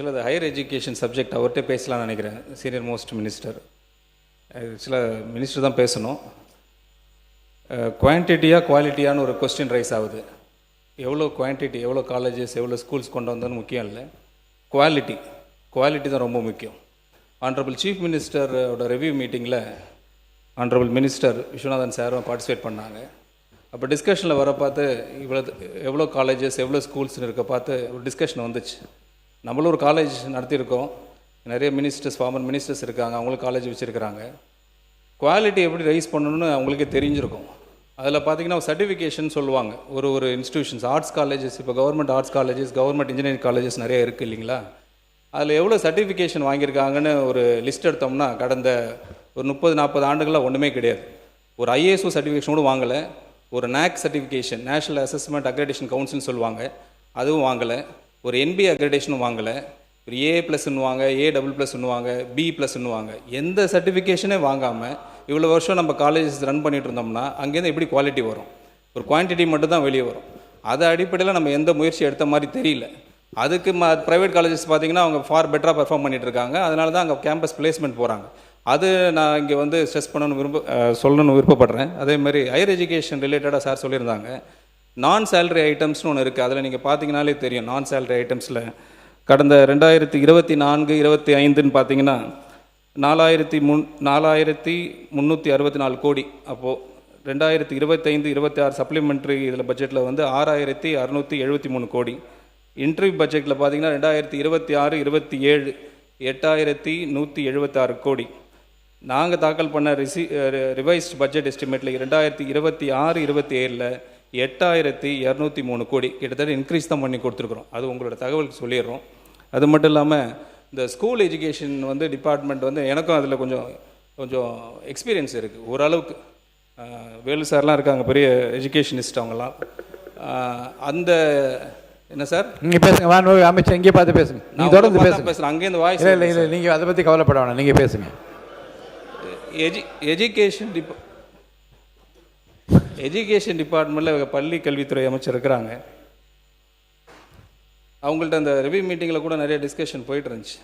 ஆக்சுவலாக higher education subject அவர்கிட்ட பேசலாம்னு நினைக்கிறேன். Senior most minister. ஆக்சுவலாக மினிஸ்டர் தான் பேசணும். குவான்டிட்டியாக குவாலிட்டியான்னு ஒரு கொஸ்டின் ரைஸ் ஆகுது. எவ்வளோ குவான்டிட்டி, எவ்வளோ காலேஜஸ், எவ்வளோ ஸ்கூல்ஸ் கொண்டு வந்தோன்னு முக்கியம் இல்லை, குவாலிட்டி தான் ரொம்ப முக்கியம். ஆனரபிள் சீஃப் மினிஸ்டரோட ரிவ்யூ மீட்டிங்கில் ஆனரபிள் மினிஸ்டர் விஸ்வநாதன் சாரும் பார்ட்டிசிபேட் பண்ணாங்க. அப்போ டிஸ்கஷனில் வர பார்த்து எவ்வளோ காலேஜஸ், எவ்வளோ ஸ்கூல்ஸ்னு இருக்க பார்த்து ஒரு டிஸ்கஷன் வந்துச்சு. நம்மளும் ஒரு காலேஜ் நடத்தியிருக்கோம், நிறைய மினிஸ்டர்ஸ், ஃபார்மர் மினிஸ்டர்ஸ் இருக்காங்க, அவங்களும் காலேஜ் வச்சுருக்கிறாங்க. குவாலிட்டி எப்படி ரைஸ் பண்ணணும்னு அவங்களுக்கே தெரிஞ்சிருக்கும். அதில் பார்த்திங்கன்னா சர்டிஃபிகேஷன் சொல்லுவாங்க. ஒரு இன்ஸ்டியூஷன்ஸ், ஆர்ட்ஸ் காலேஜஸ், இப்போ government arts colleges, government engineering colleges நிறைய இருக்குது இல்லைங்களா? அதில் எவ்வளோ சர்டிஃபிகேஷன் வாங்கியிருக்காங்கன்னு ஒரு லிஸ்ட் எடுத்தோம்னா கடந்த ஒரு 30-40 ஆண்டுகளாக ஒன்றுமே கிடையாது. ஒரு ஐஏஎஸ்ஓ சர்டிஃபிகேஷன் கூட வாங்கலை, ஒரு NAAC certification, national assessment accreditation கவுன்சில்னு சொல்லுவாங்க, அதுவும் வாங்கலை, ஒரு NBA அக்ரெடிடேஷனும் வாங்கலை, ஒரு A+ன்னுவாங்க, A++ன்னுவாங்க, B+ன்னுவாங்க. எந்த சர்டிஃபிகேஷனே வாங்காமல் இவ்வளோ வருஷம் நம்ம காலேஜஸ் ரன் பண்ணிட்டு இருந்தோம்னா அங்கேருந்து எப்படி குவாலிட்டி வரும்? ஒரு குவான்டிட்டி மட்டும் தான் வெளியே வரும். அதை அடிப்படையில் நம்ம எந்த முயற்சி எடுத்த மாதிரி தெரியல. அதுக்கு ப்ரைவேட் காலேஜஸ் பார்த்திங்கன்னா அவங்க ஃபார் பெட்டராக பெர்ஃபார்ம் பண்ணிகிட்டு இருக்காங்க. அதனால தான் அங்கே கேம்பஸ் பிளேஸ்மெண்ட் போகிறாங்க. அது நான் இங்கே வந்து ஸ்ட்ரெஸ் சொல்லணும்னு விருப்பப்படுறேன். அதேமாதிரி ஹையர் எஜுகேஷன் ரிலேட்டடாக சார் சொல்லியிருந்தாங்க, நான் சேலரி ஐட்டம்ஸ்னு ஒன்று இருக்குது. அதில் நீங்கள் பார்த்தீங்கனாலே தெரியும், நான் சேலரி ஐட்டம்ஸில் கடந்த 2024-25ன்னு பார்த்தீங்கன்னா 4,364 கோடி. அப்போது 2025-26 சப்ளிமெண்ட்ரி இதில் பட்ஜெட்டில் வந்து 6,673 கோடி. இன்டர்வியூ பட்ஜெட்டில் பார்த்தீங்கன்னா 2026-27 8,176 கோடி. நாங்கள் தாக்கல் பண்ண ரிவைஸ்ட் பட்ஜெட் எஸ்டிமேட்டில் 2026-27 8,203 கோடி. கிட்டத்தட்ட இன்க்ரீஸ் தான் பண்ணி கொடுத்துருக்குறோம். அது உங்களோட தகவலுக்கு சொல்லிடுறோம். அது மட்டும் இல்லாமல் இந்த ஸ்கூல் எஜுகேஷன் வந்து டிபார்ட்மெண்ட் வந்து எனக்கும் அதில் கொஞ்சம் எக்ஸ்பீரியன்ஸ் இருக்குது ஓரளவுக்கு. வேலு சார்லாம் இருக்காங்க, பெரிய எஜுகேஷனிஸ்ட் அவங்களாம். அந்த என்ன சார் நீங்கள் பேசுங்க, அமைச்சர் இங்கே பார்த்து பேசுங்க. நீங்கள் தொடர்ந்து பேசுகிறேன், அங்கேருந்து வாய்ஸ் இல்லை, நீங்கள் அதை பற்றி கவலைப்பட வேணாம், நீங்கள் பேசுங்க. எஜுகேஷன் டிபார்ட்மெண்ட்டில் பள்ளி கல்வித்துறை அமைச்சர் இருக்கிறாங்க. அவங்கள்ட்ட அந்த ரிவ்யூ மீட்டிங்கில் கூட நிறைய டிஸ்கஷன் போயிட்டு இருந்துச்சு.